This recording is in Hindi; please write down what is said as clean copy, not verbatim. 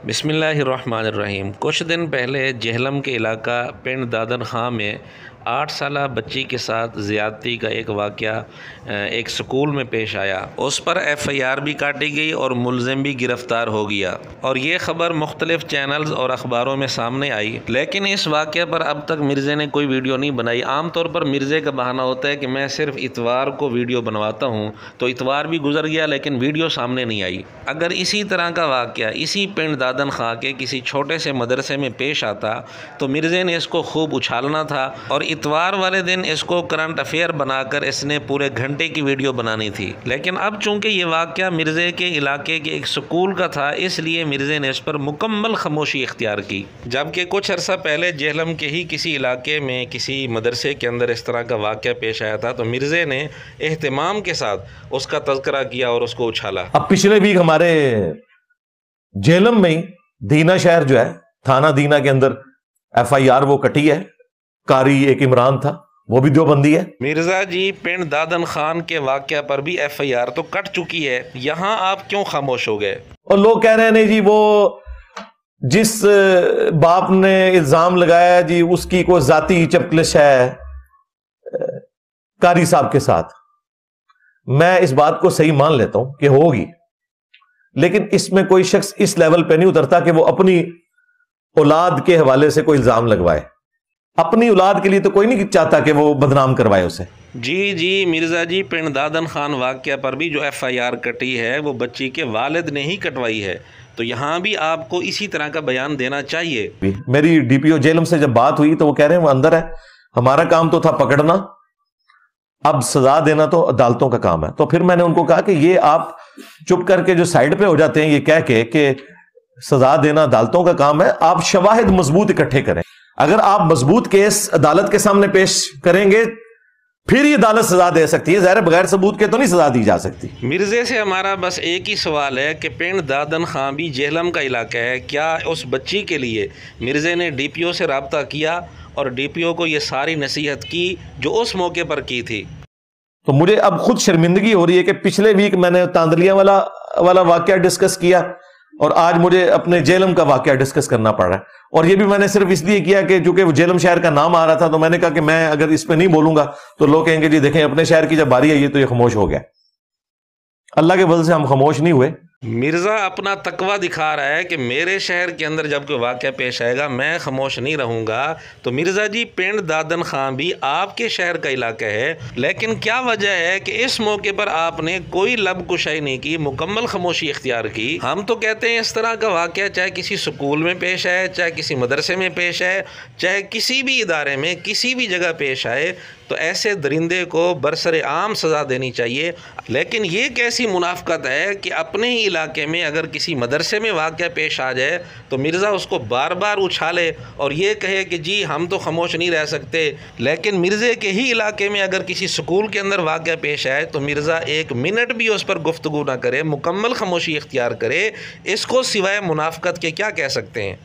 बिस्मिल्लाहिर्रहमानिर्रहीम। कुछ दिन पहले जेहलम के इलाका पिंड दादन खां में 8 साला बच्ची के साथ ज़्यादती का एक वाक़या एक स्कूल में पेश आया। उस पर FIR भी काटी गई और मुलज़िम भी गिरफ़्तार हो गया और ये ख़बर मुख्तलिफ़ चैनल्स और अखबारों में सामने आई। लेकिन इस वाक़े पर अब तक मिर्ज़े ने कोई वीडियो नहीं बनाई। आम तौर पर मिर्ज़े का बहाना होता है कि मैं सिर्फ इतवार को वीडियो बनवाता हूँ, तो इतवार भी गुजर गया लेकिन वीडियो सामने नहीं आई। अगर इसी तरह का वाक़या इसी पिंड दादन खां के किसी छोटे से मदरसे में पेश आता तो मिर्ज़े ने इसको खूब उछालना था और इतवार वाले दिन इसको करंट अफेयर बनाकर इसने पूरे घंटे की वीडियो बनानी थी। लेकिन अब चूंकि ये वाक़या मिर्ज़े के इलाके के एक स्कूल का था, इसलिए मिर्ज़े ने इस पर मुकम्मल खामोशी इख्तियार की। जबकि कुछ अर्सा पहले जेहलम के ही किसी इलाके में किसी मदरसे के अंदर इस तरह का वाक़या पेश आया था, तो मिर्ज़े ने एहतमाम के साथ उसका तज़किरा किया और उसको उछाला। अब पिछले वीक हमारे जेहलम में ही दीना शहर जो है, थाना दीना के अंदर FIR वो कटी है। कारी एक इमरान था, वो भी देवबंदी है। मिर्ज़ा जी, पिंड दादन खान के वाक़या पर भी FIR तो कट चुकी है, यहाँ आप क्यों खामोश हो गए? और लोग कह रहे हैं नहीं जी, वो जिस बाप ने इल्जाम लगाया जी उसकी कोई जाती चपकलिश है कारी साहब के साथ। मैं इस बात को सही मान लेता हूं कि होगी, लेकिन इसमें कोई शख्स इस लेवल पे नहीं उतरता कि वो अपनी औलाद के हवाले से कोई इल्जाम लगवाए। अपनी औलाद के लिए तो कोई नहीं चाहता कि वो बदनाम करवाए उसे। जी मिर्ज़ा जी, पिंड दादन खान वाक़या पर भी जो FIR कटी है वो बच्ची के वालिद ने ही कटवाई है, तो यहाँ भी आपको इसी तरह का बयान देना चाहिए। मेरी DPO जेलम से जब बात हुई तो वो कह रहे हैं वो अंदर है, हमारा काम तो था पकड़ना, अब सजा देना तो अदालतों का काम है। तो फिर मैंने उनको कहा कि ये आप चुप करके जो साइड पे हो जाते हैं ये कह के कि सजा देना अदालतों का काम है, आप शवाहिद मजबूत इकट्ठे करें। अगर आप मजबूत केस अदालत के सामने पेश करेंगे फिर ये अदालत सजा दे सकती है, ज़ाहिर बगैर सबूत के तो नहीं सजा दी जा सकती। मिर्ज़े से हमारा बस एक ही सवाल है कि पिंड दादन खां भी जेहलम का इलाका है, क्या उस बच्ची के लिए मिर्ज़े ने DPO से रब्ता किया और DPO को ये सारी नसीहत की जो उस मौके पर की थी? तो मुझे अब खुद शर्मिंदगी हो रही है कि पिछले वीक मैंने तांदलिया वाला वाकया डिस्कस किया और आज मुझे अपने जेहलम का वाकया डिस्कस करना पड़ रहा है। और ये भी मैंने सिर्फ इसलिए किया कि चूंकि वो जेहलम शहर का नाम आ रहा था, तो मैंने कहा कि मैं अगर इस पे नहीं बोलूंगा तो लोग कहेंगे जी देखें अपने शहर की जब बारी आई तो ये खामोश हो गया। अल्लाह के फजल से हम खामोश नहीं हुए। मिर्ज़ा अपना तकवा दिखा रहा है कि मेरे शहर के अंदर जब कोई वाक़या पेश आएगा मैं खामोश नहीं रहूँगा। तो मिर्ज़ा जी, पिंड दादन खां भी आपके शहर का इलाका है, लेकिन क्या वजह है कि इस मौके पर आपने कोई लब कुशाई नहीं की, मुकम्मल खामोशी इख्तियार की? हम तो कहते हैं इस तरह का वाक़या चाहे किसी स्कूल में पेश आए, चाहे किसी मदरसे में पेश आए, चाहे किसी भी इदारे में किसी भी जगह पेश आए, तो ऐसे दरिंदे को बरसरे आम सज़ा देनी चाहिए। लेकिन ये कैसी मुनाफ़कत है कि अपने ही इलाके में अगर किसी मदरसे में वाक़या पेश आ जाए तो मिर्ज़ा उसको बार बार उछाले और ये कहे कि जी हम तो खामोश नहीं रह सकते, लेकिन मिर्ज़े के ही इलाके में अगर किसी स्कूल के अंदर वाक़या पेश आए तो मिर्ज़ा 1 मिनट भी उस पर गुफ्तगू ना करे, मुकम्मल खामोशी इख्तियार करे। इसको सिवाय मुनाफ़कत के क्या कह सकते हैं?